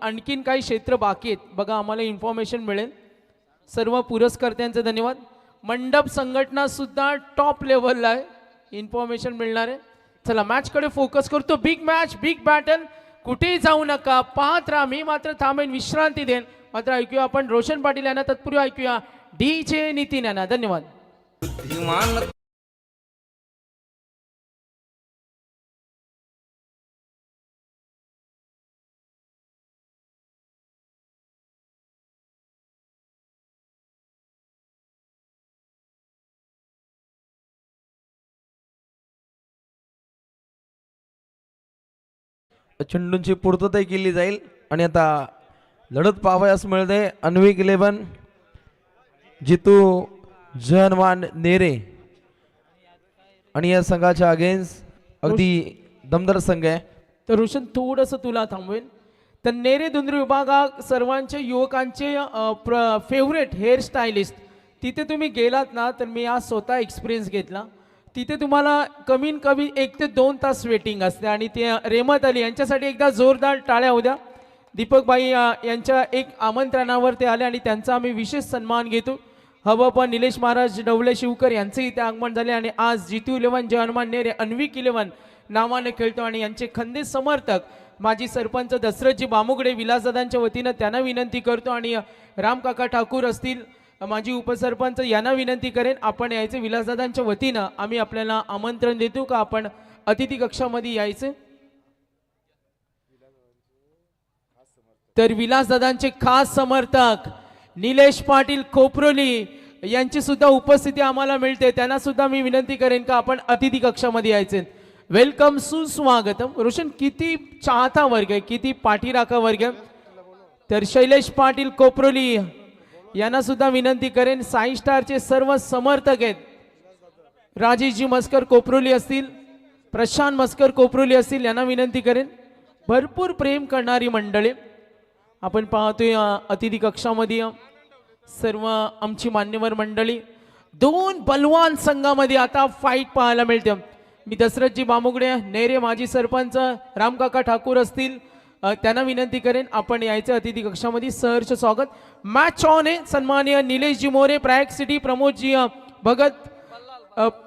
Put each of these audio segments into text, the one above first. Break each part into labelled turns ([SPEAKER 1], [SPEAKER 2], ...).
[SPEAKER 1] आणखीन काही क्षेत्र बाकी आहेत बघा, आम्हाला इन्फॉर्मेशन मिळेल. सर्व पुरस्कर्त्यांचे धन्यवाद. मंडप संघटना सुद्धा टॉप लेवलला आहे, इन्फॉर्मेशन मिळणार आहे. चला मॅच कडे फोकस करतो. Big match, big battle. कुठेही जाऊ नका, पाहत राहा. मी मात्र थांबेन, विश्रांती देईन. मात्र ऐकूया आपण रोशन पाटील यांना. तत्पूर्वी ऐकूया डीजे नितीन यांना. धन्यवाद.
[SPEAKER 2] चेंडूंची पूर्तता केली जाईल आणि आता लढत पाहावयास मिळते. अन्विक 11 जितू जनमान नेरे आणि या संघाच्या अगेन्स्ट अगदी दमदार संघ आहे.
[SPEAKER 1] तर रोशन थोडंसं तुला थांबवेल. तर नेरे दुंद्री विभागात सर्वांचे युवकांचे फेवरेट हेअर स्टायलिस्ट तिथे तुम्ही गेलात ना, तर मी आज स्वतः एक्सपिरियन्स घेतला. तिथे तुम्हाला कमीत कमी 1 ते 2 तास वेटिंग असते. आणि ते रेहमत अली यांच्यासाठी एकदा जोरदार टाळ्या होऊ द्या. दीपक भाई यांच्या एक आमंत्रणावर ते आले आणि त्यांचा आम्ही विशेष सन्मान घेतो. हवं पण निलेश महाराज डवले शिवकर यांचे इथे आगमन झाले आणि आज जितू 11 जयहनुमान नेरे अन्विक 11 नावाने खेळतो. आणि यांचे खंदे समर्थक माजी सरपंच दशरथजी बामुगडे विलासदादांच्या वतीनं त्यांना विनंती करतो. आणि रामकाका ठाकूर असतील माजी उपसरपंच यांना विनंती करेन, आपण यायचे विलासदादांच्या वतीनं. आम्ही आपल्याला आमंत्रण देतो का आपण अतिथी कक्षामध्ये यायचे. तर विलासदादांचे खास समर्थक निलेश पाटील खोपरोली यांची सुद्धा उपस्थिती आम्हाला मिळते. त्यांना सुद्धा मी विनंती करेन का आपण अतिथी कक्षामध्ये यायचे. वेलकम, सुस्वागतम. रोशन किती चाहता वर्ग आहे, किती पाठीराखा वर्ग आहे. तर शैलेश पाटील खोपरोली यांना सुद्धा विनंती करेन. साई स्टारचे सर्व समर्थक आहेत. राजेशजी मस्कर कोपरोली असतील, प्रशांत मस्कर कोपरोली असतील, यांना विनंती करेन. भरपूर प्रेम करणारी मंडळी आपण पाहतोय अतिथी कक्षामध्ये. सर्व आमची मान्यवर मंडळी. 2 बलवान संघामध्ये आता फाईट पाहायला मिळते. मी दशरथजी बामुगडे नेरे माजी सरपंच रामकाका ठाकूर असतील, त्यांना विनंती करेन आपण यायचं अतिथी कक्षामध्ये. सहर्ष स्वागत. मॅच ऑन आहे. सन्माननीय Nileshji More Prayag city, Pramod ji Bhagat,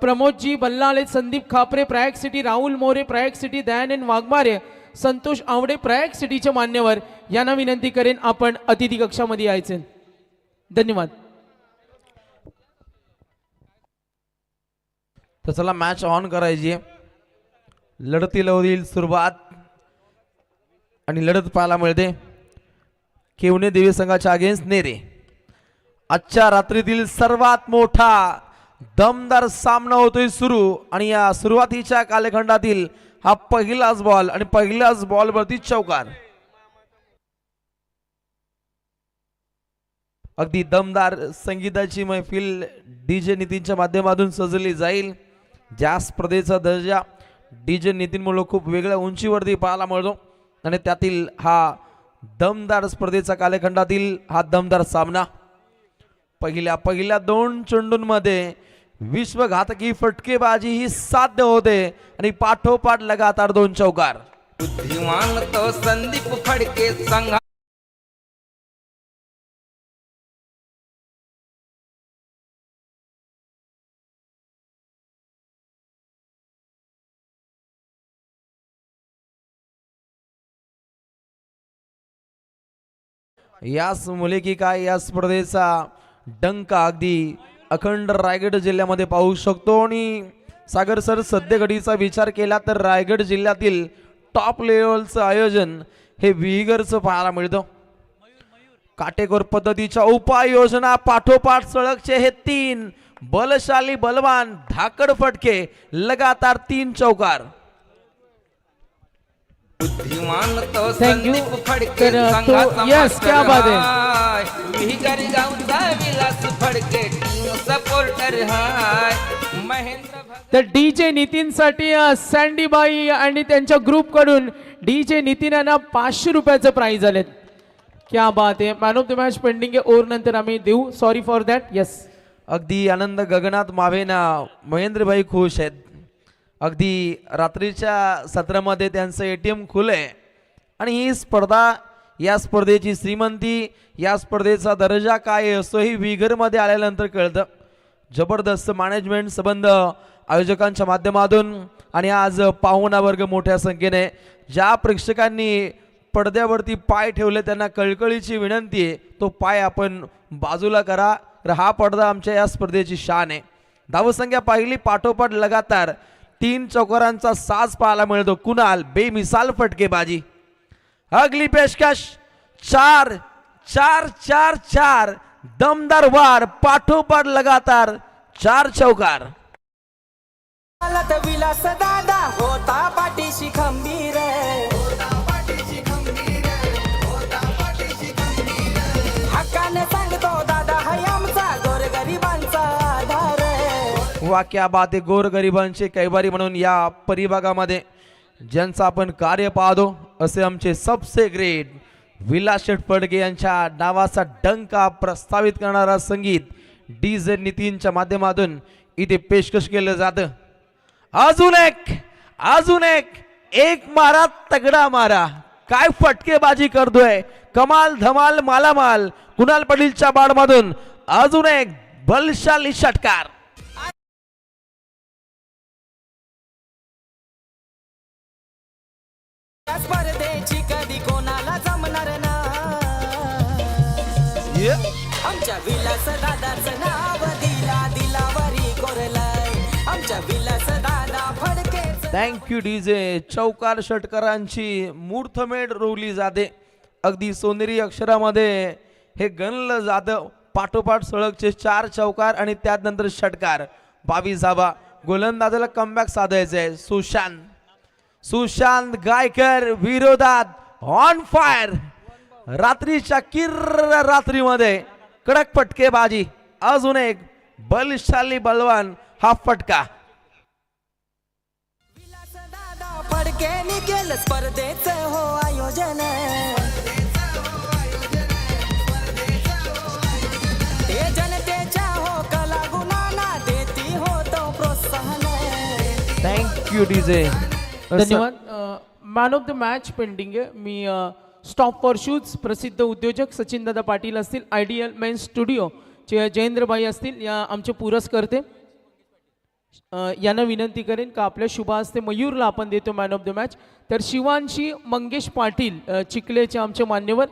[SPEAKER 1] Pramod ji बल्लाळे, Sandeep Khapre Prayag city, Rahul More Prayag city, Dayanand Waghmare, Santosh आवडे प्रयाग सिटीचे मान्यवर यांना विनंती करेन आपण अतिथी कक्षामध्ये यायचे. धन्यवाद.
[SPEAKER 2] तर चला मॅच ऑन करायची. लढतीला होईल सुरुवात आणि लढत पाहायला मिळते केवणे देवी संघाच्या अगेन्स्ट नेरे. आजच्या रात्रीतील सर्वात मोठा दमदार सामना होतोय सुरू. आणि या सुरुवातीच्या कालखंडातील हा पहिलाच बॉल आणि पहिल्याच बॉलवरती चौकार. अगदी दमदार संगीताची मैफिल डीजे नितीनच्या माध्यमातून सजवली जाईल. ज्या स्पर्धेचा दर्जा डीजे नितीन मुळे खूप वेगळ्या उंचीवरती पाहायला मिळतो. आणि त्यातील हा दमदार स्पर्धेचा कालखंडातील हा दमदार सामना. पहिल्या 2 चेंडूंमध्ये विश्वघातकी फटकेबाजी ही साध्य होते आणि पाठोपाठ लगातार 2 चौकार.
[SPEAKER 3] बुद्धिमान तो संदीप फडके संघ.
[SPEAKER 2] याच मुले की काय या स्पर्धेचा डंका अगदी अखंड रायगड जिल्ह्यामध्ये पाहू शकतो. आणि सागर सर सध्या घडीचा विचार केला तर रायगड जिल्ह्यातील टॉप लेवलचं आयोजन हे विहीगरचं पाहायला मिळतं. काटेकोर पद्धतीच्या उपाययोजना पाठोपाठ सळगचे हे 3 बलशाली बलवान धाकड फटके लगातार 3 चौकार.
[SPEAKER 3] बुद्धिमान तो
[SPEAKER 1] Thank you.
[SPEAKER 3] संदीप फडके
[SPEAKER 1] तर
[SPEAKER 3] संघाचा
[SPEAKER 1] yes, क्या बात है.
[SPEAKER 3] विहिगरी गावचा विलास फडके टीम सपोर्टर हाय. महेंद्र
[SPEAKER 1] तर डीजे नितीन साठी सँडी बाई आणि त्यांच्या ग्रुप कडून डीजे नितीन यांना 500 रुपयाचं प्राइज आले. क्या बात आहे. Man of the match pending आहे. ओर नंतर आम्ही देऊ. Sorry for that. यस,
[SPEAKER 2] अगदी आनंद गगनात मावेना. महेंद्रभाई खुश आहेत. अगदी रात्रीच्या सत्रामध्ये त्यांचं ATM खुले आणि ही स्पर्धा या स्पर्धेची श्रीमंती, या स्पर्धेचा दर्जा काय आहे असंही विघरमध्ये आल्यानंतर कळतं. जबरदस्त मॅनेजमेंट संबंध आयोजकांच्या माध्यमातून आणि आज पाहुणा वर्ग मोठ्या संख्येने. ज्या प्रेक्षकांनी पडद्यावरती पाय ठेवले त्यांना कळकळीची विनंती आहे, तो पाय आपण बाजूला करा. तर हा पडदा आमच्या या स्पर्धेची शान आहे. धावसंख्या पाहिली पाठोपाठ लगातार 3 चौकारांचा साज पाहायला मिळतो. कुणाल बेमिसाल फटकेबाजी. अगली पेशकश 4 4 4 4 दमदार वार पाठोपाठ लगातार 4 चौकार.
[SPEAKER 4] चालत विलास दादा होता पाठीशी खंबीर हक्काने सांगतो दादा हाय आमचा गोरगरिबांचा आधार.
[SPEAKER 2] वा क्या बात आहे. गोरगरिबांचे कैवारी म्हणून या परिभागामध्ये ज्यांचं आपण कार्य पाहतो असे आमचे सबसे ग्रेट विलास शेठ फडके यांच्या नावाचा डंका प्रस्तावित करणारा संगीत डीजे नितीनच्या माध्यमातून इथे पेशकश केलं जातं. अजून एक मारा तगडा मारा. काय फटकेबाजी करतोय. कमाल धमाल मालामाल. कुणाल पाटीलच्या बाडमधून अजून एक बलशाली षटकार.
[SPEAKER 4] या स्पर्धेची कधी कोणाला जमणार ना. आमच्या विलास दादाचं नाव दिलावरी कोरलंय. आमच्या विलास दादा फडकेच.
[SPEAKER 2] Thank you DJ. चौकार षटकारांची मूर्थमेढ रोवली जाते. अगदी सोनेरी अक्षरामध्ये हे गणलं जातं. पाठोपाठ सळगचे 4 चौकार आणि त्यानंतर षटकार. 22 धावा. गोलंदाजाला कमबॅक साधायचं आहे. सुशांत गायकर विरोधात ऑन फायर. रात्रीच्या किर्र रात्रीमध्ये कडक फटकेबाजी. अजून एक बलशाली बलवान हा फटका.
[SPEAKER 4] विलास दादा फडकेनी केलं स्पर्धेचं हो आयोजन. ते जनतेच्या हो कला गुणांना देती हो तो प्रोत्साहन.
[SPEAKER 2] Thank you DJ.
[SPEAKER 1] धन्यवाद. Man of the match pending आहे. मी स्टॉप फॉर शूज प्रसिद्ध उद्योजक सचिन दादा पाटील असतील, आयडियल मेन स्टुडिओ चे जयेंद्रबाई असतील, या आमचे पुरस्कर्ते यांना विनंती करेन का आपल्या शुभ हस्ते मयूरला आपण देतो मॅन ऑफ द मॅच. तर शिवांशी मंगेश पाटील चिखलेचे आमचे मान्यवर.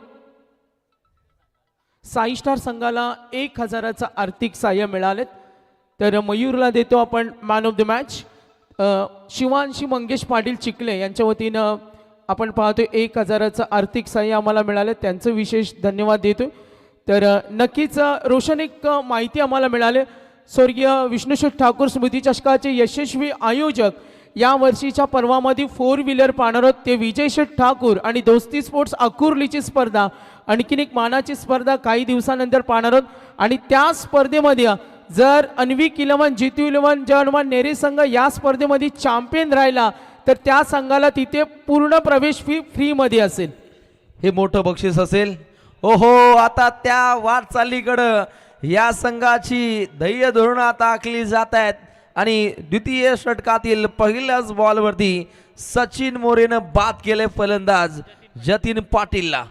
[SPEAKER 1] साई स्टार संघाला 1000चं आर्थिक सहाय्य मिळालेत. तर मयूरला देतो आपण man of the match. Shivanshi Mangesh Patil Chikhale यांच्या वतीनं आपण पाहतोय 1000चं आर्थिक सहाय्य आम्हाला मिळालं. त्यांचं विशेष धन्यवाद देतो. तर नक्कीच रोशन एक माहिती आम्हाला मिळाली. स्वर्गीय विष्णुशेठ ठाकूर स्मृती चषकाचे यशस्वी आयोजक या वर्षीच्या पर्वामध्ये 4 व्हीलर पाहणार आहोत. ते विजय शेठ ठाकूर आणि दोस्ती स्पोर्ट्स अकुर्लीची स्पर्धा, आणखीन एक मानाची स्पर्धा काही दिवसानंतर पाहणार आहोत. आणि त्या स्पर्धेमध्ये जर अन्वी किलवन, जितू इलेवन, जवान नेरे संघ या स्पर्धेमध्ये चॅम्पियन राहिला तर त्या संघाला तिथे पूर्ण प्रवेश फी फ्रीमध्ये असेल.
[SPEAKER 2] हे मोठं बक्षीस असेल. ओहो, आता त्या वाटचालीकडं या संघाची ध्येय धोरणं आता आखली जात आहेत. आणि द्वितीय षटकातील पहिल्याच बॉलवरती सचिन मोरेनं बाद केले फलंदाज जतीन पाटीलला.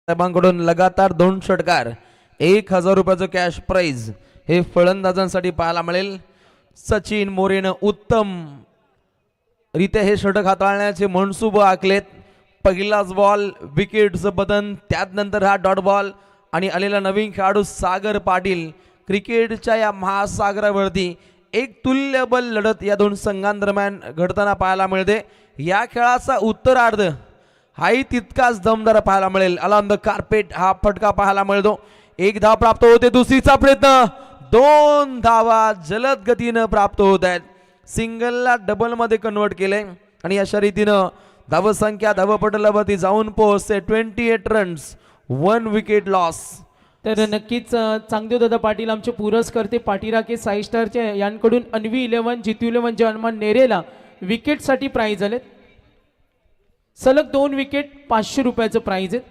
[SPEAKER 2] साहेबांकडून लगातार 2 षटकार, 1000 रुपयाचं कॅश प्राइज हे फलंदाजांसाठी पाहायला मिळेल. सचिन मोरेनं उत्तम रीत्या हे षटक हाताळण्याचे मनसुबे आखलेत. पहिलाच बॉल विकेटचं बदन, त्यानंतर हा डॉट बॉल आणि आलेला नवीन खेळाडू सागर पाटील. क्रिकेटच्या या महासागरावरती एक तुल्यबल लढत या 2 संघांदरम्यान घडताना पाहायला मिळते. या खेळाचा उत्तरार्ध हाही तितकाच दमदार पाहायला मिळेल. ऑन द कार्पेट हा फटका पाहायला मिळतो. 1 धाव प्राप्त होते. दुसरीचा प्रयत्न 2 धावा जलद गतीनं प्राप्त होत आहेत. सिंगलला डबल मध्ये कन्वर्ट केलंय आणि अशा रीतीनं धावसंख्या धावपटलावरती जाऊन पोहोचते 28 रन्स, 1 विकेट लॉस.
[SPEAKER 1] तर नक्कीच चांगदेव दादा पाटील आमचे पुरस्कर्ते पाठीराखे साई स्टारचे यांकडून अन्वी 11 जितू 11 जन्मान नेरेला विकेटसाठी प्राइज आलेत. सलग 2 विकेट 500 रुपयाचं प्राइज आहे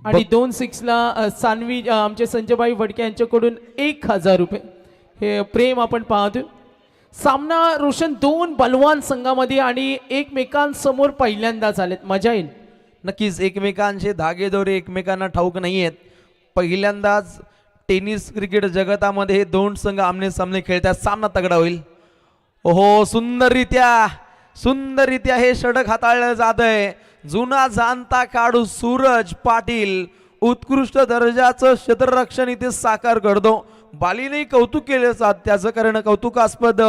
[SPEAKER 1] आणि 2-6ला सानवी आमचे संजयबाई वडके यांच्याकडून 1000 रुपये हे प्रेम आपण पाहतोय. सामना रोशन 2 बलवान संघामध्ये आणि एकमेकांसमोर पहिल्यांदाच आलेत. मजा येईल.
[SPEAKER 2] नक्कीच एकमेकांचे धागेदोरे एकमेकांना ठाऊक नाही आहेत. पहिल्यांदाच टेनिस क्रिकेट जगतामध्ये हे 2 संघ आमने सामने खेळतात. सामना तगडा होईल. ओहो, सुंदररित्या हे षटक हाताळलं जात आहे. जुना जाणता खेळाडू सूरज पाटील उत्कृष्ट दर्जाचं क्षेत्ररक्षण इथे साकार करतो. बालीने कौतुक केलं जात, त्याचं कारण कौतुकास्पद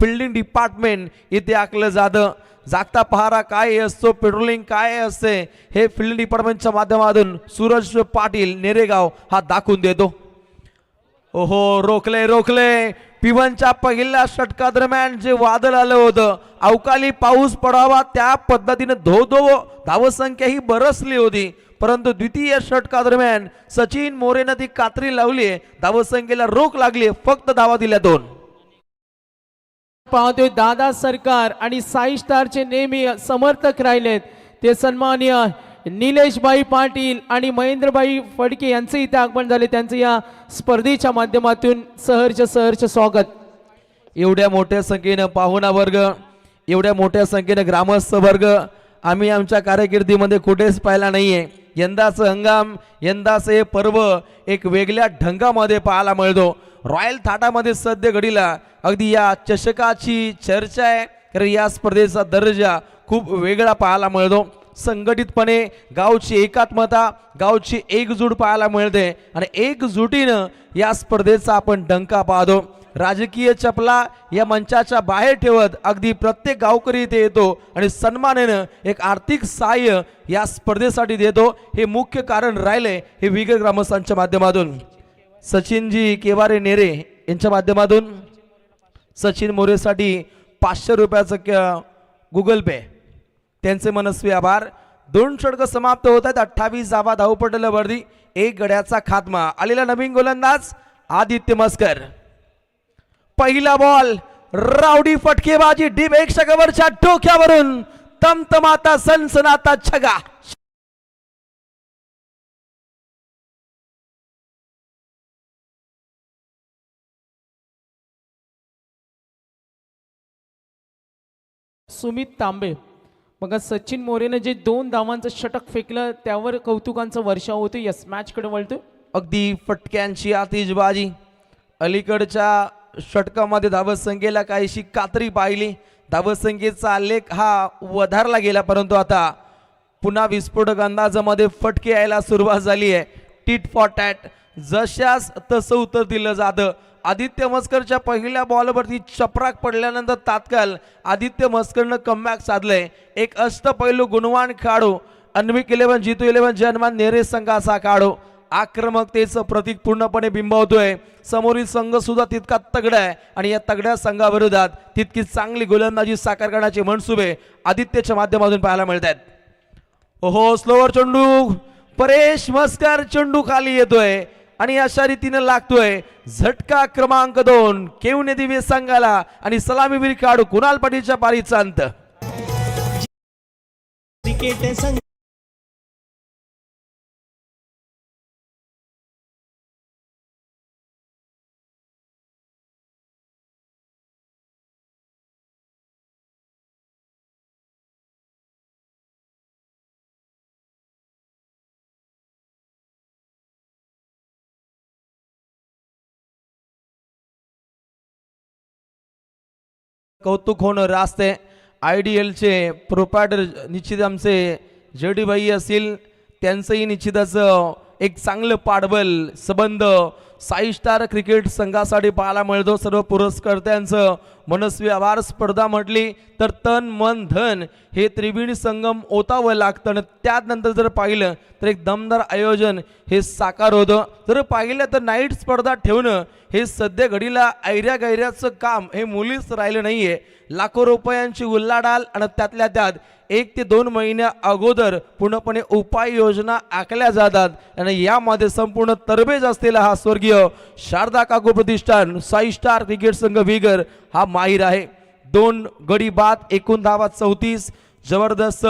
[SPEAKER 2] फिल्डिंग डिपार्टमेंट इथे आखलं जातं. जागता पहारा काय असतो, पेट्रोलिंग काय असते, हे फिल्डिंग डिपार्टमेंटच्या माध्यमातून सूरज पाटील नेरेगाव हा दाखवून देतो. ओहो, रोखले पिवनच्या पहिल्या षटकादरम्यान जे वादळ आलं होतं, अवकाळी पाऊस पडावा त्या पद्धतीने धो धावसंख्या ही बरसली होती, परंतु द्वितीय षटकादरम्यान सचिन मोरेनं ती कात्री लावली. धावसंख्येला रोख लागली, फक्त धावा दिल्या 2.
[SPEAKER 1] पाहतोय दादा सरकार आणि साई स्टारचे नेहमी समर्थक राहिलेत ते सन्माननीय निलेशबाई पाटील आणि महेंद्रबाई फडके यांचे इथे आगमन झाले. त्यांचं या स्पर्धेच्या माध्यमातून सहर्ष स्वागत.
[SPEAKER 2] एवढ्या मोठ्या संख्येनं पाहुणा वर्ग, एवढ्या मोठ्या संख्येनं ग्रामस्थ वर्ग आम्ही आमच्या कारकिर्दीमध्ये कुठेच पाहिला नाहीये. यंदाचं हंगाम, यंदाचं हे पर्व एक वेगळ्या ढंगामध्ये पाहायला मिळतो. रॉयल थाटामध्ये सध्या घडीला अगदी या चषकाची चर्चा आहे, कारण या स्पर्धेचा दर्जा खूप वेगळा पाहायला मिळतो. संघटितपणे गावची एकात्मता, गावची एकजूट पाहायला मिळते आणि एकजुटीनं या स्पर्धेचा आपण डंका पाहतो. राजकीय चपला या मंचाच्या बाहेर ठेवत अगदी प्रत्येक गावकरी इथे येतो आणि सन्मानानं एक आर्थिक सहाय्य या स्पर्धेसाठी देतो. हे मुख्य कारण राहिले हे विगर ग्रामस्थांच्या माध्यमातून. सचिनजी केवारे नेरे यांच्या माध्यमातून सचिन मोरेसाठी 500 रुपयाचं गुगल पे, त्यांचे मनस्वी आभार. 2 षटक समाप्त होत आहेत. 28 धावा धावपटलावरती 1 गड्याचा खात्मा. आलेला नवीन गोलंदाज आदित्य मस्कर. पहिला बॉल, रावडी फटकेबाजी, डीप 1 षटकावरच्या डोक्यावरून तमतमाता सनसनाता छगा.
[SPEAKER 1] सुमित तांबे. बघा सचिन मोरेनं जे 2 धावांचं षटक फेकलं त्यावर कौतुकांचं वर्षाव होतं. यस, मॅचकडे वळतो.
[SPEAKER 2] अगदी फटक्यांची आतिषबाजी. अलीकडच्या षटकामध्ये धावसंख्येला काहीशी कात्री पाहिली. धावसंख्येचा आलेख हा वधारला गेला, परंतु आता पुन्हा विस्फोटक अंदाजामध्ये फटके यायला सुरुवात झाली आहे. टीट फॉर टॅट, जशास तसं उत्तर दिलं जातं. आदित्य मस्करच्या पहिल्या बॉलवरती चपराक पडल्यानंतर तात्काळ आदित्य मस्करनं कमबॅक साधलंय. एक अष्टपैलू गुणवान खेळाडू, अन्वी 11 जितू 11 जन्मान नेरे संघाचा खेळाडू, आक्रमकतेचं प्रतीक पूर्णपणे बिंबवतोय. समोरील संघ सुद्धा तितका तगडा आहे आणि या तगड्या संघाविरोधात तितकी चांगली गोलंदाजी साकार करण्याचे मनसुबे आदित्यच्या माध्यमातून पाहायला मिळत आहेत. ओहो, स्लोवर चेंडू, परेश मस्कर चेंडू खाली येतोय आणि अशा रीतीने लागतोय. झटका क्रमांक 2 केवने दिवे संघाला आणि सलामीवीर खेळाडू कुणाल पाटीलच्या पारीचा अंत. कौतुक होणं रास्ते. आयडीएलचे प्रोपायटर निश्चित आमचे जेडी भाई असतील, त्यांचंही निश्चितच एक चांगलं पाठबळ संबंध साई स्टार क्रिकेट संघासाठी पाहायला मिळतो. सर्व पुरस्कर्त्यांचं मनस्वी आभार स्पर्धा म्हटली तर तन मन धन हे त्रिवेणी संगम ओतावं लागतं आणि त्यानंतर जर पाहिलं तर एक दमदार आयोजन हे साकार होतं. जर पाहिलं तर नाईट स्पर्धा ठेवणं हे सध्या घडीला ऐऱ्या गैऱ्याचं काम हे मुलीच राहिलं नाहीये. लाखो रुपयांची उल्लाढाल आणि त्यातल्या त्यात 1 ते 2 महिन्या अगोदर पूर्णपणे उपाययोजना आखल्या जातात आणि यामध्ये संपूर्ण तरबेज असलेला हा स्वर्गीय शारदा काकू प्रतिष्ठान 6 स्टार क्रिकेट संघ विगर हा माहीर आहे. 2 गडी बाद, एकूण धावा 34. जबरदस्त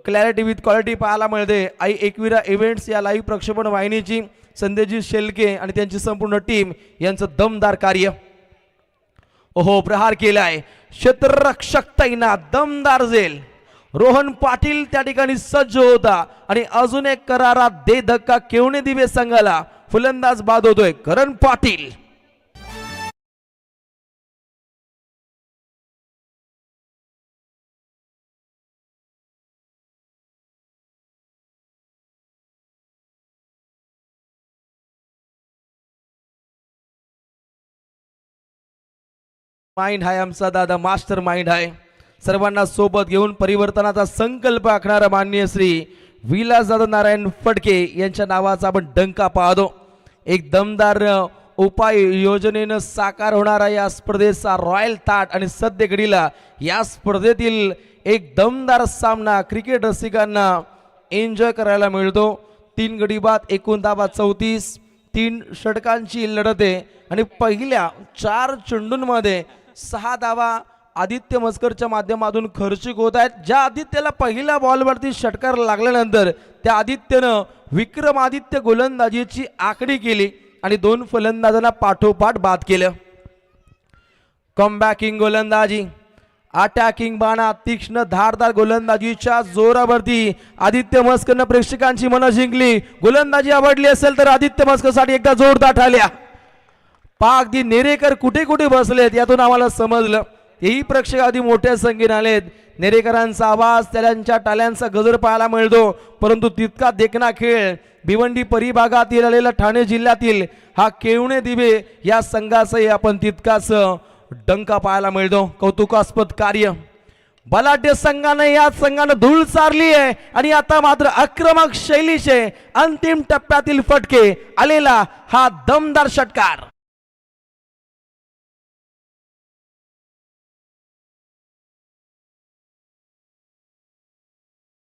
[SPEAKER 2] क्लॅरिटी विथ क्वालिटी पाहायला मिळते. आई एकविरा इव्हेंट्स या लाईव्ह प्रक्षेपण वाहिनीची संदेजी शेलके आणि त्यांची संपूर्ण टीम यांचं दमदार कार्य. ओहो, प्रहार केलाय क्षेत्ररक्षक तैनात, दमदार झेल. रोहन पाटील त्या ठिकाणी सज्ज होता आणि अजून एक करारा दे धक्का केवणे दिवे संघाला. फलंदाज बाद होतोय करण पाटील. माइंड आहे आमचा दादा, मास्टर माइंड आहे. सर्वांना सोबत घेऊन परिवर्तनाचा संकल्प आखणारा माननीय श्री विलासदादा नारायण फडके यांच्या नावाचा आपण डंका पाहतो. एक दमदार उपाय योजनेनं साकार होणारा या स्पर्धेचा रॉयल ताट आणि सध्या घडीला या स्पर्धेतील एक दमदार सामना क्रिकेट रसिकांना एन्जॉय करायला मिळतो. 3 गडी बाद, एकूण धावा 34. 3 षटकांची लढत आहे आणि पहिल्या 4 चेंडूंमध्ये 6 धावा आदित्य मस्करच्या माध्यमातून खर्चिक होत आहेत. ज्या आदित्यला पहिल्या बॉलवरती षटकार लागल्यानंतर त्या आदित्यनं विक्रमादित्य गोलंदाजीची आखणी केली आणि 2 फलंदाजांना पाठोपाठ बाद केलं. कमबॅकिंग गोलंदाजी, अटॅकिंग बाणा, तीक्ष्ण धारदार गोलंदाजीच्या जोरावरती आदित्य मस्करनं प्रेक्षकांची मनं जिंकली. गोलंदाजी आवडली असेल तर आदित्य मस्करसाठी एकदा जोरदार टाळ्या. अगदी नेरेकर कुठे कुठे बसलेत यातून आम्हाला समजलं. हेही प्रेक्षक अगदी मोठ्या संख्येने आलेत. नेरेकरांचा आवाज, त्यांच्या टाळ्यांचा गजर पाहायला मिळतो. परंतु तितका देखणा खेळ भिवंडी परिभागातील आलेला ठाणे जिल्ह्यातील हा केवणे दिवे या संघाचाही आपण तितकाच डंका पाहायला मिळतो. कौतुकास्पद कार्य बलाढ्य संघाने या संघाने धूळ चारली आहे आणि आता मात्र आक्रमक शैलीचे अंतिम टप्प्यातील फटके आलेला हा दमदार षटकार.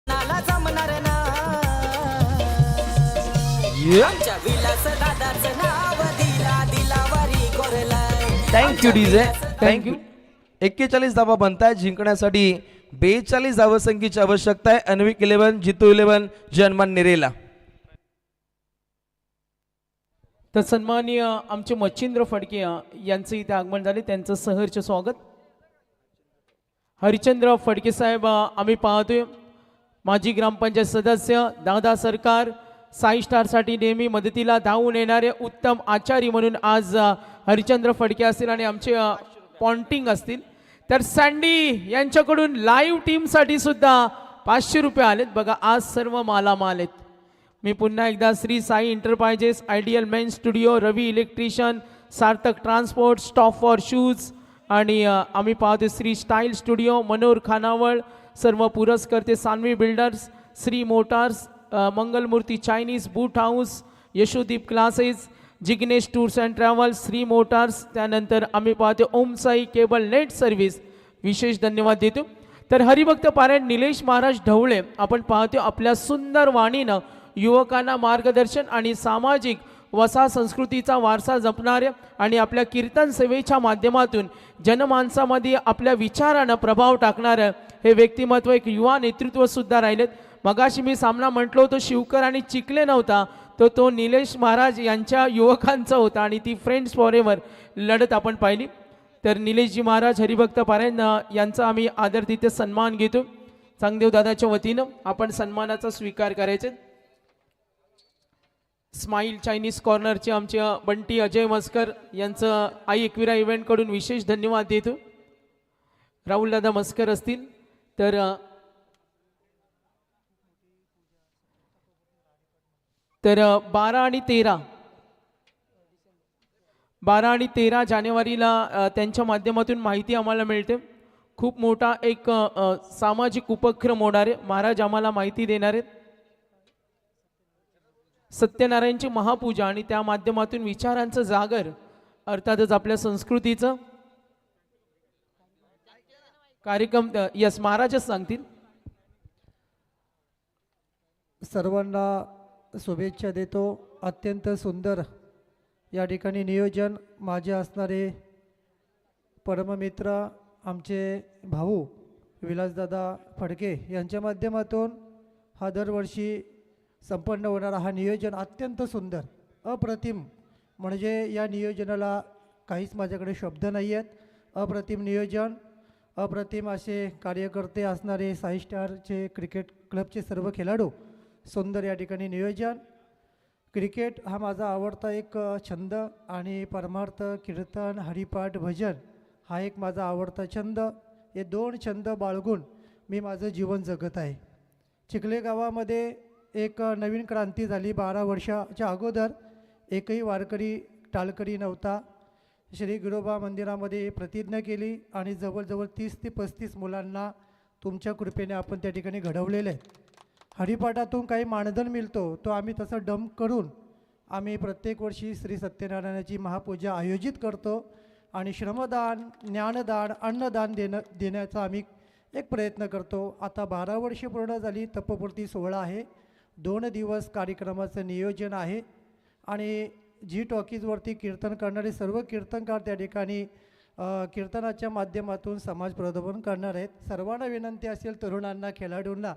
[SPEAKER 4] नाला जमणार ना आमच्या विलास दादाचं नाव दिलावरी कोरलाय.
[SPEAKER 2] Thank you DJ, thank you. 41 धावा बनताय. जिंकण्यासाठी 42 धावसंख्येची आवश्यकता आहे. अनविक 11, जितू 11, जनमान निरेला.
[SPEAKER 1] तर सन्माननीय आमचे मच्छिंद्र फडके यांचं इथे आगमन झाले, त्यांचं सहर्ष स्वागत. हरिचंद्र फडके साहेब आम्ही पाहतोय, माजी ग्रामपंचायत सदस्य, दादा सरकार, 6 स्टारसाठी नेहमी मदतीला धावून येणारे उत्तम आचारी म्हणून आज हरिचंद्र फडके असतील आणि आमचे पॉन्टिंग असतील. तर सँडी यांच्याकडून लाईव्ह टीमसाठी सुद्धा 500 रुपये आलेत. बघा आज सर्व मालामाल आहेत. मी पुन्हा एकदा Shri Sai enterprises, ideal men studio, Ravi electrician, Sarthak transport, stop for shoes आणि आम्ही पाहतो श्री स्टाईल स्टुडिओ, मनोहर खानावळ, सर्व पुरस्कर्ते Sanvi builders, Shri motors, Mangalmurti Chinese boot house, Yashodeep classes, Jignesh tours and travels, Shri motors. त्यानंतर आम्ही पाहतो Om Sai cable net service. विशेष धन्यवाद देतो. तर हरिभक्त पारायण निलेश महाराज ढवळे आपण पाहतो आपल्या सुंदर वाणीनं युवकांना मार्गदर्शन आणि सामाजिक वसा संस्कृतीचा वारसा जपणारे आणि आपल्या कीर्तन सेवेच्या माध्यमातून जनमानसामध्ये आपल्या विचारानं प्रभाव टाकणारं हे व्यक्तिमत्व, एक युवा नेतृत्व सुद्धा राहिलेत. मगाशी मी सामना म्हटलो होतो शिवकर आणि चिखले नव्हता, तो निलेश महाराज यांच्या युवकांचा होता आणि ती फ्रेंड्स फॉर एव्हर लढत आपण पाहिली. तर निलेशजी महाराज हरिभक्त पारायण यांचा आम्ही आदर तिथे सन्मान घेतो. चांगदेव दादाच्या वतीनं आपण सन्मानाचा स्वीकार करायचे. स्माईल चायनीज कॉर्नरचे आमचे बंटी अजय मस्कर यांचं आई एकविरा इव्हेंटकडून विशेष धन्यवाद देतो. राहुल दादा मस्कर असतील तर 12 आणि 13 12 आणि 13 जानेवारीला त्यांच्या माध्यमातून माहिती आम्हाला मिळते. खूप मोठा एक सामाजिक उपक्रम होणार आहे. महाराज आम्हाला माहिती देणार आहेत. सत्यनारायणची महापूजा आणि त्या माध्यमातून विचारांचं जागर, अर्थातच आपल्या संस्कृतीचं कार्यक्रम यस महाराजच सांगतील.
[SPEAKER 5] सर्वांना शुभेच्छा देतो. अत्यंत सुंदर या ठिकाणी नियोजन माझे असणारे परममित्र आमचे भाऊ विलासदादा फडके यांच्या माध्यमातून हा दरवर्षी संपन्न होणारा हा नियोजन अत्यंत सुंदर अप्रतिम, म्हणजे या नियोजनाला काहीच माझ्याकडे शब्द नाही आहेत. अप्रतिम नियोजन, अप्रतिम असे कार्यकर्ते असणारे साई स्टारचे क्रिकेट क्लबचे सर्व खेळाडू, सुंदर या ठिकाणी नियोजन. क्रिकेट हा माझा आवडता एक छंद आणि परमार्थ, कीर्तन, हरिपाठ, भजन हा एक माझा आवडता छंद. हे दोन छंद बाळगून मी माझं जीवन जगत आहे. चिखले गावामध्ये एक नवीन क्रांती झाली. 12 वर्षाच्या अगोदर एकही वारकरी टाळकरी नव्हता. श्री गिरोबा मंदिरामध्ये प्रतिज्ञा केली आणि जवळजवळ 30 ते 35 मुलांना तुमच्या कृपेने आपण त्या ठिकाणी घडवलेलं आहे. हरिपाठातून काही मानधन मिळतो तो आम्ही तसं डंप करून आम्ही प्रत्येक वर्षी श्री सत्यनारायणाची महापूजा आयोजित करतो आणि श्रमदान, ज्ञानदान, अन्नदान देण्याचा आम्ही एक प्रयत्न करतो. आता 12 वर्षे पूर्ण झाली. तपपूर्ती सोहळा आहे. 2 दिवस कार्यक्रमाचं नियोजन आहे आणि जी टॉकीजवरती कीर्तन करणारे सर्व कीर्तनकार त्या ठिकाणी कीर्तनाच्या माध्यमातून समाज प्रबोधन करणार आहेत. सर्वांना विनंती असेल, तरुणांना, खेळाडूंना,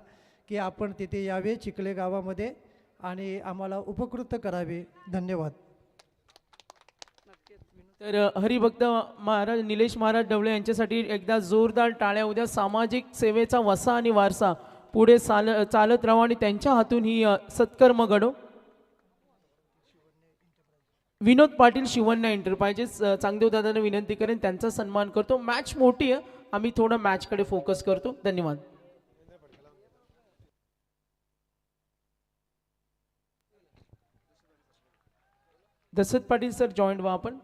[SPEAKER 5] की आपण तिथे यावे चिखले गावामध्ये आणि आम्हाला उपकृत करावे. धन्यवाद.
[SPEAKER 1] तर हरिभक्त महाराज निलेश महाराज ढवळे यांच्यासाठी एकदा जोरदार टाळ्या. उद्या सामाजिक सेवेचा वसा आणि वारसा पुढे चालत राहावा आणि त्यांच्या हातून ही सत्कर्म घडो. विनोद पाटील शिवण्या एंटरप्राइजेस चांगदेव दादांना विनंती करेन, त्यांचा सन्मान करतो. मॅच मोठी आहे, आम्ही थोडं मॅचकडे फोकस करतो. धन्यवाद. दशरथ पाटील सर जॉईंट व्हा आपण.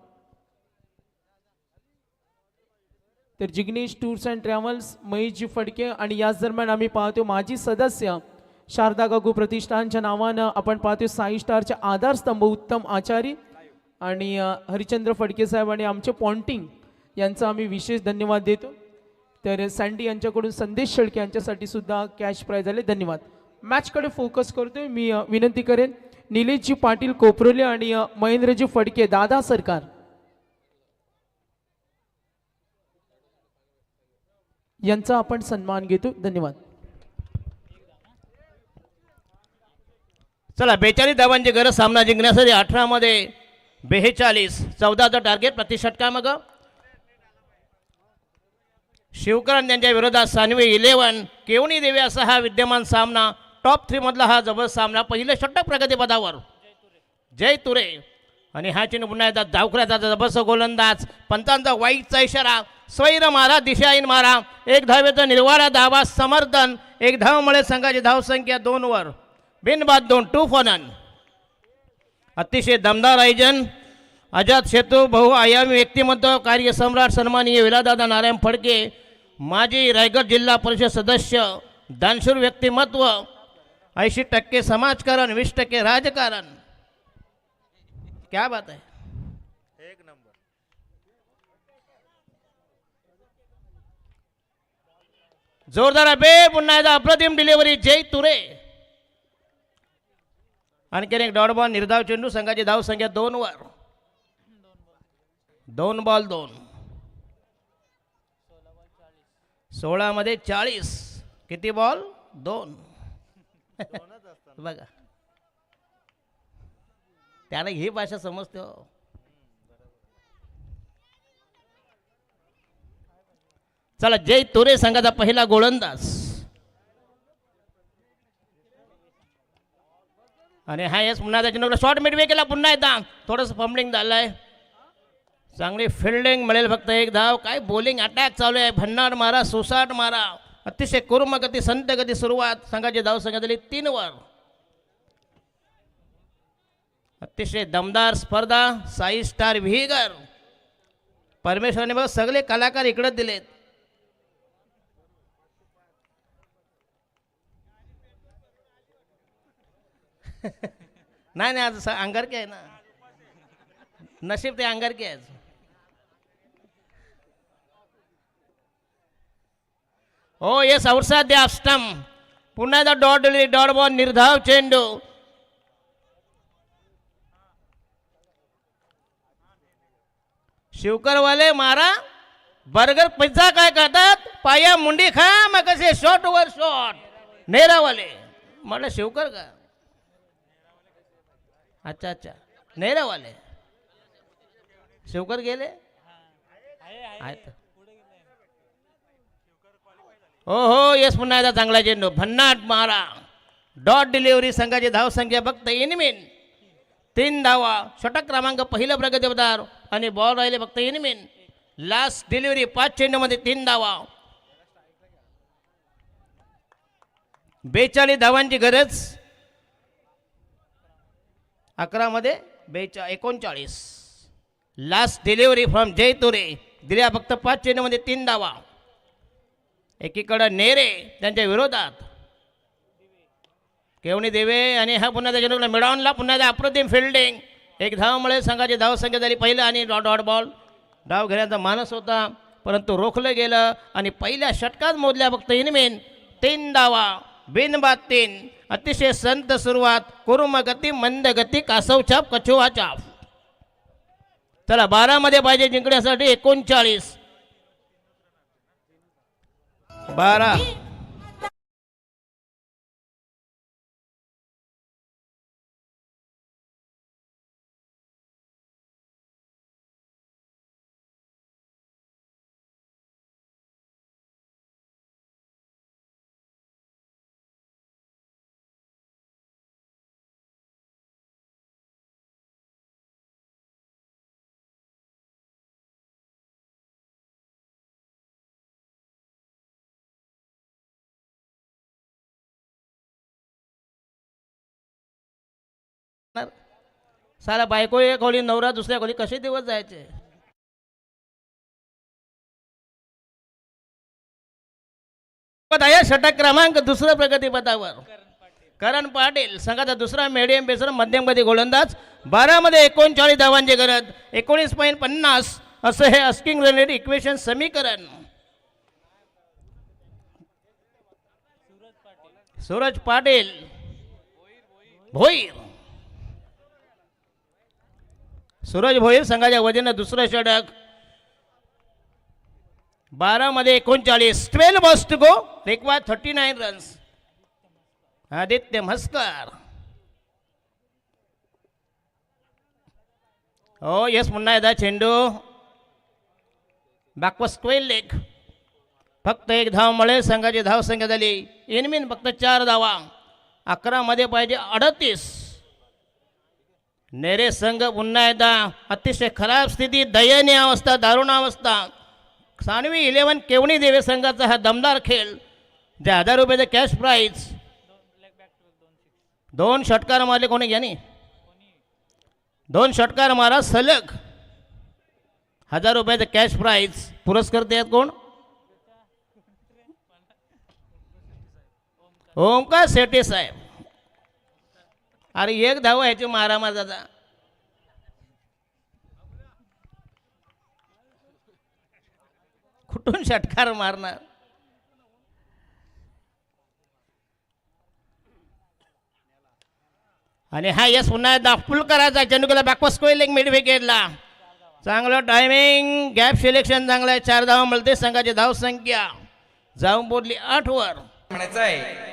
[SPEAKER 1] तर Jignesh tours and travels, Maheshji Phadke आणि याच दरम्यान आम्ही पाहतो माजी सदस्य शारदा गागू प्रतिष्ठानच्या नावानं आपण पाहतो साई स्टारचे आधारस्तंभ उत्तम आचारी आणि हरिचंद्र फडके साहेब आणि आमचे पॉन्टिंग यांचा आम्ही विशेष धन्यवाद देतो. तर सँडी यांच्याकडून संदेश शेळके यांच्यासाठी सुद्धा कॅश प्राइज आले. धन्यवाद. मॅचकडे फोकस करतोय. मी विनंती करेन निलेशजी पाटील कोपरोले आणि महेंद्रजी फडके दादा सरकार यांचा आपण सन्मान घेतो. धन्यवाद.
[SPEAKER 6] चला 42 धावांची गरज सामना जिंकण्यासाठी 18 मध्ये 42, 14चं टार्गेट प्रति षटकामागं. शिवकरण यांच्या विरोधात सानवी 11, केवणी देवी असा हा विद्यमान सामना. टॉप 3 मधला हा जबरदस्त सामना. पहिले षटक प्रगतीपदावर जय तुरे आणि हा चिन्ह पुन्हा एकदा जावकऱ्याचा जबरदस्त गोलंदाज. पंचांचा वाईटचा इशारा. स्वैर मारा, दिशाहीन मारा. 1 धावेचा निर्वाळा धावा समर्थन. 1 धावामुळे संघाची धावसंख्या 2 वर. बिनबाद 2, 2 फॉर नन. अतिशय दमदार आयोजन. अजात सेतू बहुआयामी व्यक्तिमत्व, कार्यसम्राट सन्माननीय विलासदादा नारायण फडके, माजी रायगड जिल्हा परिषद सदस्य, दानशूर व्यक्तिमत्व, 80% समाजकारण, 20% राजकारण. क्या बात है. एक नंबर. जोरदार बे. पुन्हा एकदा अप्रतिम डिलिव्हरी जय तुरे. आणखीन एक डॉट बॉल निर्धाव चेंडू. संघाची धाव संख्या 2 वर. 2 बॉल 2. 16 मध्ये 40. किती बॉल 2. बघा त्याला ही भाषा समजते हो. चला जय तुरे संघाचा पहिला गोलंदाज. आणि हा यस पुन्हा त्याच्या शॉर्ट मिडवे केला. पुन्हा एकदा थोडंसं फंबलिंग झालंय. चांगली फिल्डिंग मिळेल. फक्त 1 धाव. काय बॉलिंग अटॅक चालू आहे. भन्नाट मारा, सुसाट मारा. अतिशय कुर्म गती, संत गती सुरुवात. संघाची धाव संख्या झाली 3 वर. अतिशय दमदार स्पर्धा. साई स्टार व्हीगर. परमेश्वराने बघ सगळे कलाकार इकडे दिलेत. नाही नाही आज अंगारकी आहे ना. नशीब ते अंगारकी आहे. हो येस औरसा द्या स्टंप. पुन्हा एकदा डॉट बॉल निर्धाव चेंडू. शिवकरवाले मारा. बर्गर पिझ्झा काय खातात. पाया मुंडी खा मग कसे शॉट वर शॉट. नेरावाले म्हटलं शिवकर का. अच्छा अच्छा नेरावाले शिवकर गेले आहेत. हो हो येस पुन्हा एकदा चांगला चेंडू. भन्नाट मारा. Dot delivery. संघाची धावसंख्या फक्त इनमिन 3 धावा. षटक क्रमांक पहिलं प्रगतीपदार आणि बॉल राहिले फक्त इनमिन. लास्ट डिलिव्हरी 5 चेंडूमध्ये 3 धावा. 42 धावांची गरज. 11 मध्ये 39. लास्ट डिलिव्हरी फ्रॉम जय तुरे. दिल्या फक्त 5 चेंडूमध्ये 3 धावा. एकीकडे नेरे त्यांच्या विरोधात केवणी देवे आणि हा पुन्हा त्या चेंडूला मिडॉनला पुन्हा एकदा अप्रतिम फिल्डिंग. 1 धावामुळे संघाची धावसंख्या झाली पहिलं आणि डॉट बॉल. डाव घेण्याचा मानस होता परंतु रोखलं गेलं आणि पहिल्या षटकात मोजल्या फक्त इनमेन 3 धावा. बिनबाद 3. अतिशय संत सुरुवात. कुरुम गती मंद गती कासव छाप कछुआ छाप. चला 12 मध्ये पाहिजे जिंकण्यासाठी 39. 12. साला बायको एक खोली नवरा दुसऱ्या खोली कसे दिवस जायचे. षटक क्रमांक दुसरं प्रगतीपथावर करण पाटील संघाचा दुसरा मीडियम पेसर मध्यम गती गोलंदाज. 12 मध्ये 39 धावांची गरज. 19.50 असं हे अस्किंग रिलेटेड इक्वेशन समीकरण. सूरज पाटील भोईर. सूरज भोईर संघाच्या वतीनं दुसरं षटक. 12 मध्ये 39. 12 balls to go. Required 39 runs. Aditya Mhaskar. हो येस पुन्हा एकदा चेंडू. Backward square leg. फक्त 1 धावमुळे संघाची धावसंख्या झाली इनमिन फक्त 4 धावा. 11 मध्ये पाहिजे 38. नेरे संघ पुन्हा एकदा अतिशय खराब स्थिती. दयनीय अवस्था. दारुण अवस्था. सानवी 11 केवणी देवे संघाचा हा दमदार खेळ. जे 1000 रुपयाचे कॅश प्राईज. 2 षटकार मारले कोणी घ्यानी. 2 षटकार मारा सलग. 1000 रुपयाचे कॅश प्राईज. पुरस्कर्ते आहेत कोण. ओमकार शेट्टी साहेब. अरे 1 धाव ह्याची मारामार दादा. कुठून षटकार मारणार. आणि हा यस पुन्हा एकदा फुल करायचा. चेंडूला बॅकवर्ड स्क्वेअर लेग मिड विकेटला. चांगलं टायमिंग. गॅप सिलेक्शन चांगलं आहे. 4 धावा मिळते. संघाची धाव संख्या जाऊन पोहोचली 8 वर.
[SPEAKER 3] म्हणायचं आहे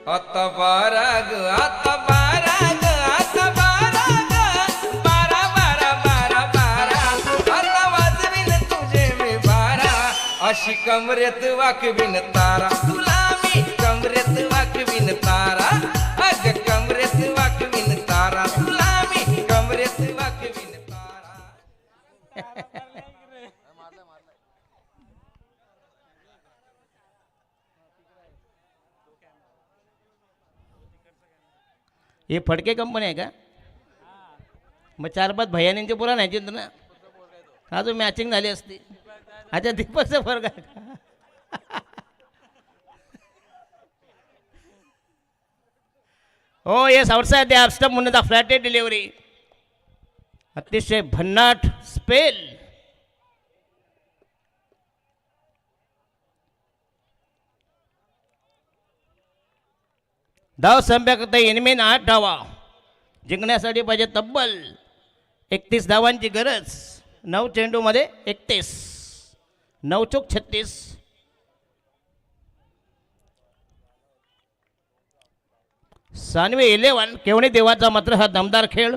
[SPEAKER 3] आता 12 ग आता 12 ग आता 12 ग 12 12 12 12 आता वाजवीन तुझे मी 12 अशी कमरेत वाकवीन तारा. तुला मी कमरेत वाकवीन तारा. अग कमरेत वाकवीन तारा. तुला मी कमरेत वाकवीन तारा.
[SPEAKER 6] हे फडके कंपनी आहे का. मग 4-5 भैयानींची पुरा नाही ना अजून मॅचिंग झाली असती. अच्छा दीपकचा फरक आहे का? हो येस आउटसाइड द स्टंप म्हणून द फ्लॅटेड डिलिव्हरी. अतिशय भन्नाट स्पेल. धाव संख्या इनमेन 8 धावा. जिंकण्यासाठी पाहिजे तब्बल 31 धावांची गरज. 9 चेंडूमध्ये 31. 9 चूक 36. सानवे 11 केवणी देवाचा मात्र हा दमदार खेळ.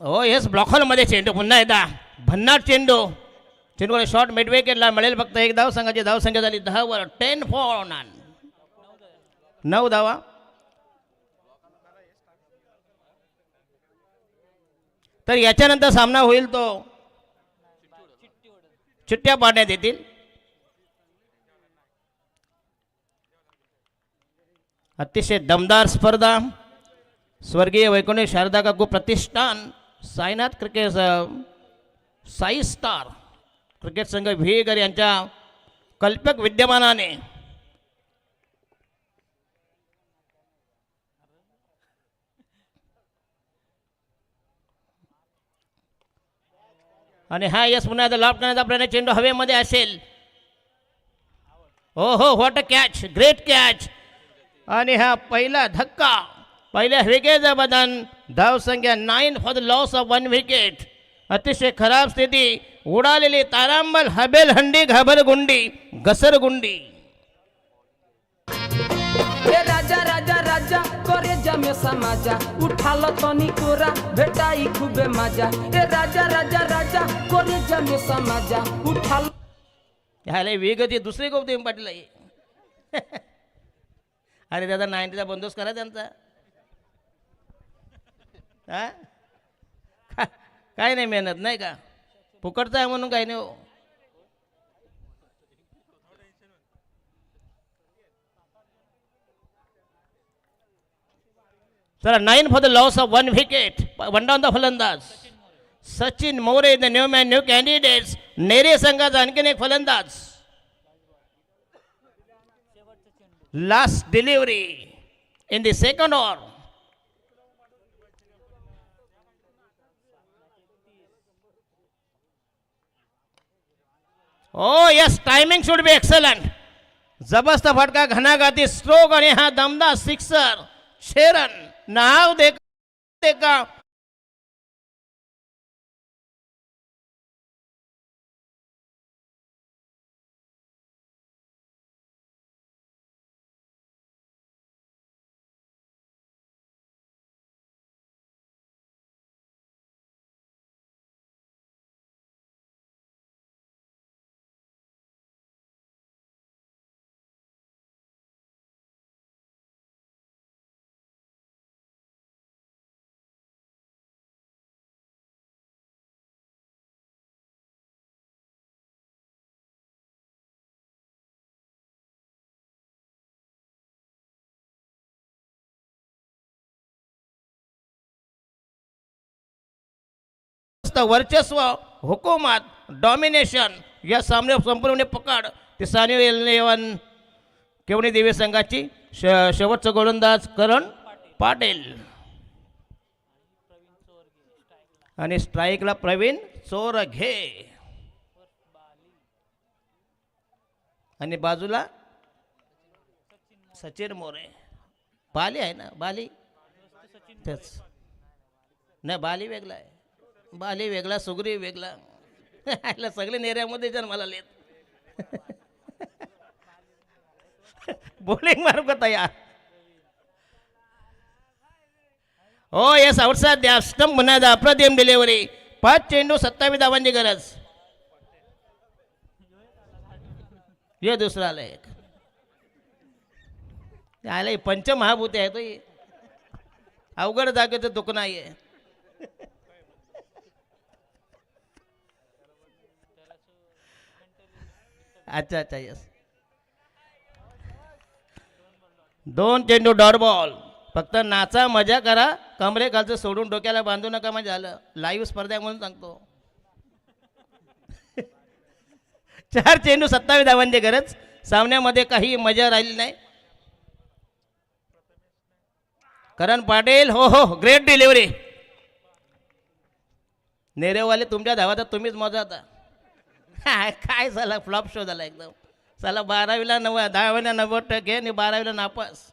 [SPEAKER 6] हो येस ब्लॉकहॉलमध्ये चेंडू पुन्हा एकदा भन्नाट चेंडू. चेंडूला शॉट मिड विकेटला मिळेल फक्त 1 धाव. संघाची धावसंख्या झाली 10 वर. 10 फॉर 9 धावा. तर याच्यानंतर सामना होईल तो चिठ्ठ्या पाडण्यात येतील. अतिशय दमदार स्पर्धा. स्वर्गीय वैकुंठ शारदा काकू प्रतिष्ठान Sainath cricket Sai star cricket संघ विहेकर यांच्या कल्पक विद्यमानाने आणि हा यस पुन्हा लॉप करण्याचा प्रयत्न. चेंडू हवेमध्ये असेल. हो हो what a catch. Great catch. आणि हा पहिला धक्का. पहिल्या विकेटचं बदन. धावसंख्या 9 for the loss of 1 wicket. अतिशय खराब स्थिती. उडालेली तारांबल हबेल हंडी घाबरगुंडी घसरगुंडी.
[SPEAKER 4] ए राजा राजा राजा करे जमे समाजा उठालो तनी कोरा भेटाई खूबे मजा. ए राजा राजा राजा करे जमे समाजा उठालो.
[SPEAKER 6] ह्याला वेगळी दुसरी गोष्ट पाटील आहे. अरे दादा 90चा बंदोबस्त करा त्यांचा. हा काय नाही मेहनत नाही का. फुकटचा आहे म्हणून काही नाही हो. चला 9 for the loss of 1 wicket. 1 down the फलंदाज Sachin More the new man new candidates. Nere संघाचा आणखीन एक फलंदाज. Last delivery in the second over. Oh yes timing should be excellent. जबरदस्त फटका घणाघाती स्ट्रोक आणि हा दमदार सिक्सर. 6 रन. नाव दे का वर्चस्व हुकूमत डॉमिनेशन या सामने संपूर्ण पकड. ते सानिवे 11 केवणी देवी संघाची शेवटचा गोलंदाज करण पाटील आणि स्ट्राईकला प्रवीण चोरघे आणि बाजूला सचिन मोरे. बाली आहे ना. बाली तेच नाही. बाली वेगळा आहे. बाली वेगळा सुगरी वेगळा. सगळे नेऱ्यामध्ये जन्माला लेत. बॉलिंग मारू का तयार. हो येस आउटसाइड द्या स्टंप म्हणा. अप्रतिम डिलिव्हरी. 5 चेंडू 27 धावांची गरज. ये दुसरा आला एक. आला पंचमहाभूती आहे तो. अवघड जागेचं दुःख नाहीये. अच्छा यस. 2 चेंडू डॉट बॉल. फक्त नाचा मजा करा, कमरे खालचं सोडून डोक्याला बांधू नका म्हणजे झालं. लाईव्ह स्पर्धा आहे म्हणून सांगतो. 4 चेंडू 27 धावांची गरज. सामन्यामध्ये काही मजा राहिली नाही. करण पाटील, हो हो, ग्रेट डिलिव्हरी. नेरेवाले तुमच्या धावा तर तुम्हीच मजा आता. काय झाला, फ्लॉप शो झाला एकदम. चला 12वीला 10वीला 90% आणि 12वीला नापास.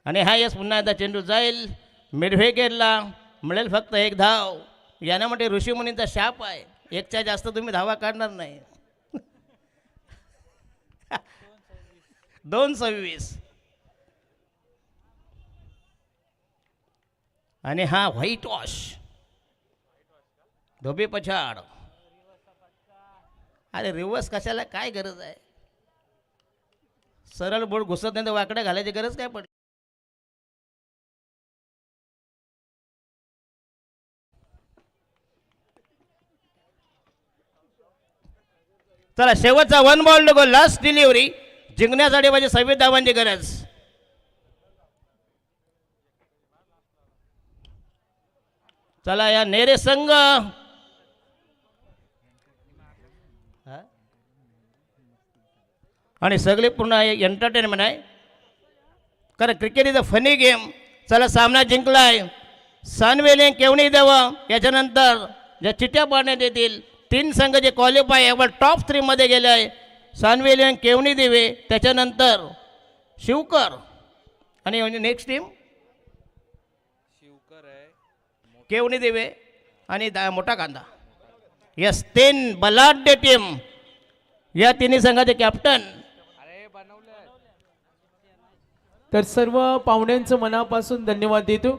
[SPEAKER 6] आणि हा यस पुन्हा एकदा चेंडू जाईल मिडविकेटला. मिळेल फक्त 1 धाव. याना म्हणजे ऋषीमुनींचा शाप आहे, 1च्या जास्त तुम्ही धावा काढणार नाही. 2:26. आणि हा व्हाईट वॉश, धोबी पछाड. अरे रिवर्स कशाला, काय गरज आहे. सरळ बोर्ड घुसत नाही तर वाकडे घालायची गरज काय पडली. चला शेवटचा 1 बॉल नको, लास्ट डिलिव्हरी. जिंकण्यासाठी म्हणजे 26 धावांची गरज. चला या नेरे संघ आणि सगळे पूर्ण एंटरटेनमेंट आहे, कारण cricket is a funny game. चला सामना जिंकलाय सानवेले केवणी द्यावं. याच्यानंतर ज्या चिठ्ठ्या पाडण्यात येतील 3 संघ जे क्वालिफाय आहे टॉप 3 मध्ये गेले आहे. सानवेले केवणी देवे, त्याच्यानंतर शिवकर आणि नेक्स्ट टीम केवणी देवे आणि मोठा कांदा. यस 3 बलाढ्य टीम. या तिन्ही संघाचे कॅप्टन.
[SPEAKER 1] तर सर्व पाहुण्यांचं मनापासून धन्यवाद देतो.